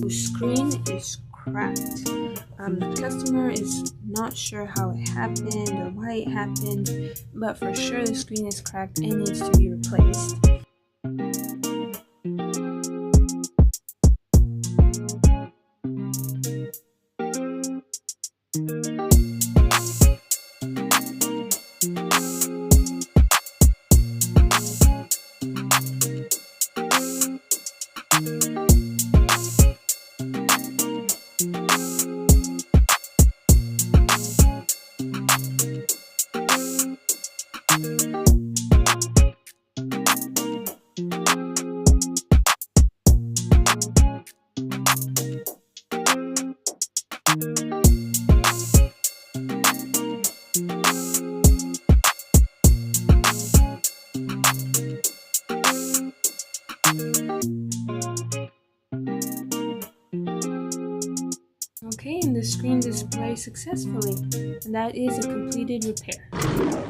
whose screen is cracked. The customer is not sure how it happened or why it happened, but for sure the screen is cracked and needs to be replaced. Okay, and the screen displays successfully, and that is a completed repair.